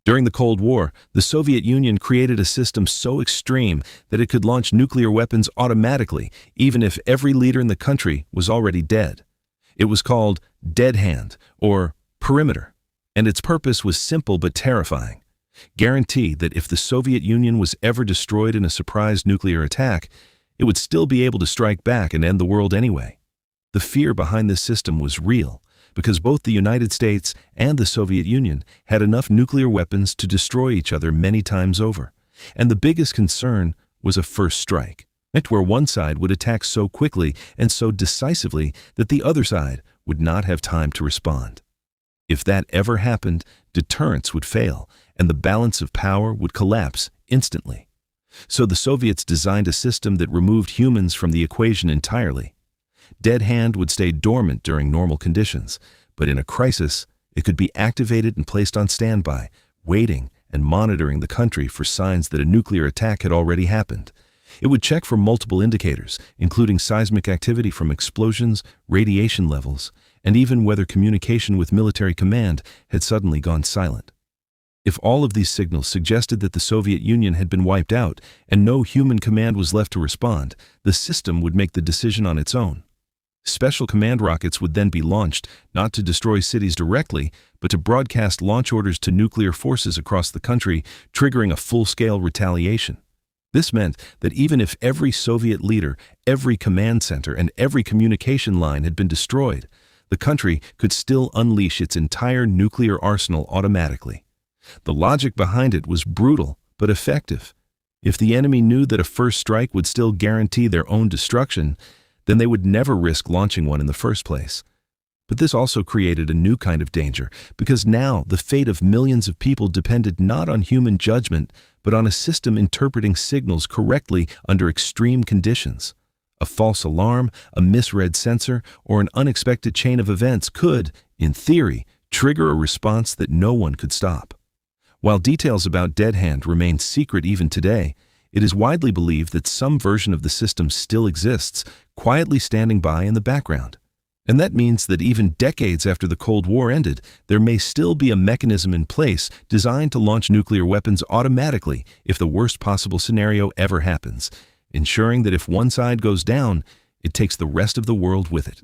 During the Cold War, the Soviet Union created a system so extreme that it could launch nuclear weapons automatically, even if every leader in the country was already dead. It was called dead hand, or perimeter, and its purpose was simple but terrifying. Guarantee that if the Soviet Union was ever destroyed in a surprise nuclear attack, it would still be able to strike back and end the world anyway. The fear behind this system was real, because both the United States and the Soviet Union had enough nuclear weapons to destroy each other many times over. And the biggest concern was a first strike, where one side would attack so quickly and so decisively that the other side would not have time to respond. If that ever happened, deterrence would fail, and the balance of power would collapse instantly. So the Soviets designed a system that removed humans from the equation entirely. Dead hand would stay dormant during normal conditions, but in a crisis, it could be activated and placed on standby, waiting and monitoring the country for signs that a nuclear attack had already happened. It would check for multiple indicators, including seismic activity from explosions, radiation levels, and even whether communication with military command had suddenly gone silent. If all of these signals suggested that the Soviet Union had been wiped out and no human command was left to respond, the system would make the decision on its own. Special command rockets would then be launched, not to destroy cities directly, but to broadcast launch orders to nuclear forces across the country, triggering a full-scale retaliation. This meant that even if every Soviet leader, every command center, and every communication line had been destroyed, the country could still unleash its entire nuclear arsenal automatically. The logic behind it was brutal, but effective. If the enemy knew that a first strike would still guarantee their own destruction, then they would never risk launching one in the first place. But this also created a new kind of danger, because now the fate of millions of people depended not on human judgment, but on a system interpreting signals correctly under extreme conditions. A false alarm, a misread sensor, or an unexpected chain of events could, in theory, trigger a response that no one could stop. While details about Dead Hand remain secret even today, it is widely believed that some version of the system still exists, quietly standing by in the background. And that means that even decades after the Cold War ended, there may still be a mechanism in place designed to launch nuclear weapons automatically if the worst possible scenario ever happens, ensuring that if one side goes down, it takes the rest of the world with it.